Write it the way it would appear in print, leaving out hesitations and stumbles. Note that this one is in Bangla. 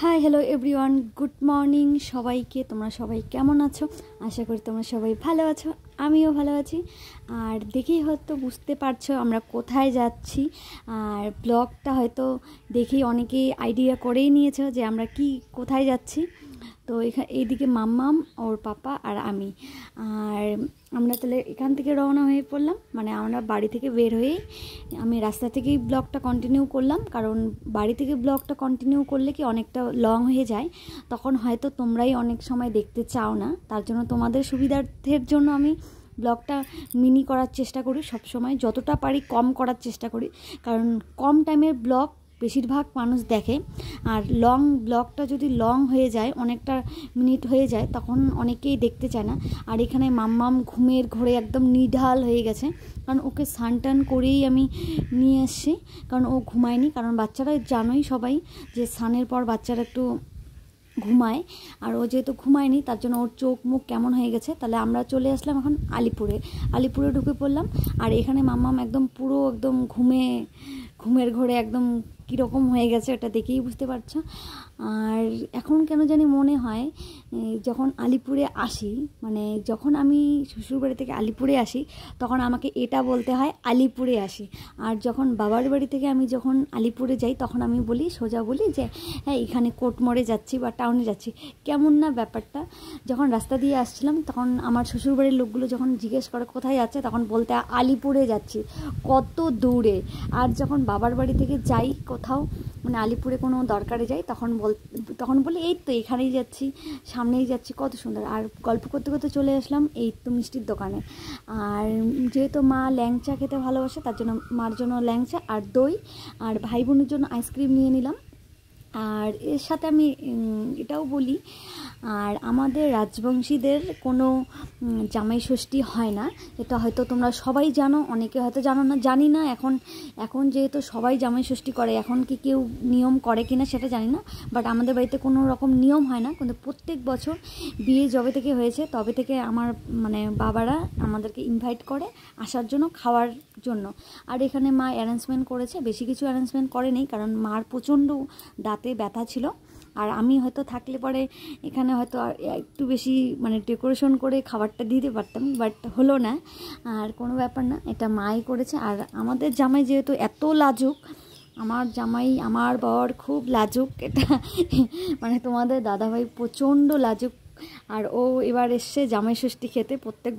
Hi hello everyone, good morning সবাইকে। তোমরা সবাই কেমন আছো? আশা করি তোমরা সবাই ভালো আছো, আমিও ভালো আছি। আর দেখেই হয়তো বুঝতে পারছো আমরা কোথায় যাচ্ছি, আর ব্লগটা হয়তো দেখেই অনেকেই আইডিয়া করেই নিয়েছো যে আমরা কোথায় যাচ্ছি। তো এইদিকে মাম্মাম, ওর পাপা আর আমি, আর আমরা তাহলে এখান থেকে রওনা হয়ে পড়লাম। মানে আমরা বাড়ি থেকে বের হয়ে আমি রাস্তা থেকেই ব্লগটা কন্টিনিউ করলাম, কারণ বাড়ি থেকে ব্লগটা কন্টিনিউ করলে কি অনেকটা লং হয়ে যায়, তখন হয়তো তোমরাই অনেক সময় দেখতে চাও না। তার জন্য তোমাদের সুবিধার্থের জন্য আমি ব্লগটা মিনি করার চেষ্টা করি, সব সময় যতটা পারি কম করার চেষ্টা করি, কারণ কম টাইমের ব্লগ বেশিরভাগ মানুষ দেখে। আর লং ব্লগটা যদি লং হয়ে যায়, অনেকটা মিনিট হয়ে যায়, তখন অনেকেই দেখতে চায় না। আর এখানে মাম্মাম ঘুমের ঘোরে একদম নিঢাল হয়ে গেছে, কারণ ওকে স্নান করেই আমি নিয়ে এসছি, কারণ ও ঘুমায়নি। কারণ বাচ্চারা জানোই সবাই যে স্নানের পর বাচ্চারা একটু ঘুমায়, আর ও যেহেতু ঘুমায়নি তার জন্য ওর চোখ মুখ কেমন হয়ে গেছে। তাহলে আমরা চলে আসলাম এখন আলিপুরে ঢুকে পড়লাম। আর এখানে মাম্মাম একদম পুরো একদম ঘুমের ঘোরে একদম কীরকম হয়ে গেছে, ওটা দেখেই বুঝতে পারছো। আর এখন কেন জানি মনে হয় যখন আলিপুরে আসি, মানে যখন আমি শ্বশুরবাড়ি থেকে আলিপুরে আসি, তখন আমাকে এটা বলতে হয় আলিপুরে আসি। আর যখন বাবার বাড়ি থেকে আমি যখন আলিপুরে যাই, তখন আমি সোজা বলি যে হ্যাঁ এখানে কোর্টমোড়ে যাচ্ছি বা টাউনে যাচ্ছি। কেমন না ব্যাপারটা। যখন রাস্তা দিয়ে আসছিলাম, তখন আমার শ্বশুরবাড়ির লোকগুলো যখন জিজ্ঞেস করে কোথায় যাচ্ছে, তখন বলতে আলিপুরে যাচ্ছি, কত দূরে। আর যখন বাবার বাড়ি থেকে যাই কোথাও, মানে আলিপুরে কোনো দরকারে যাই, তখন বলি এই তো এখানেই যাচ্ছি, সামনেই যাচ্ছি, কত সুন্দর। আর গল্প করতে করতে চলে আসলাম এই তো মিষ্টির দোকানে। আর যেহেতু মা ল্যাংচা খেতে ভালোবাসে, তার জন্য মার জন্য ল্যাংচা আর দই, আর ভাই বোনের জন্য আইসক্রিম নিয়ে নিলাম। আর এর সাথে আমি এটাও বলি, আর আমাদের রাজবংশীদের কোনো জামাই ষষ্ঠী হয় না, এটা হয়তো তোমরা সবাই জানো, অনেকে হয়তো জানো না, জানি না। এখন যেহেতু সবাই জামাই ষষ্ঠী করে, এখন কি কেউ নিয়ম করে কিনা সেটা জানি না, বাট আমাদের বাড়িতে কোনো রকম নিয়ম হয় না। কিন্তু প্রত্যেক বছর বিয়ে যবে থেকে হয়েছে তবে থেকে আমার মানে বাবারা আমাদেরকে ইনভাইট করে আসার জন্য, খাওয়ার জন্য। আর এখানে মা অ্যারেঞ্জমেন্ট করেছে, বেশি কিছু অ্যারেঞ্জমেন্ট করেনি, কারণ মার প্রচণ্ড দাঁতে ব্যথা ছিল। আর আমি হয়তো থাকলে পরে এখানে হয়তো একটু বেশি মানে ডেকোরেশন করে খাবারটা দিতে পারতাম, বাট হলো না। আর কোনো ব্যাপার না, এটা মাই করেছে। আর আমাদের জামাই যেহেতু এত লাজুক, আমার বর খুব লাজুক, এটা মানে তোমাদের দাদাভাই প্রচণ্ড লাজুক। আর ও এবার এসছে জামাই ষষ্ঠী খেতে প্রত্যেক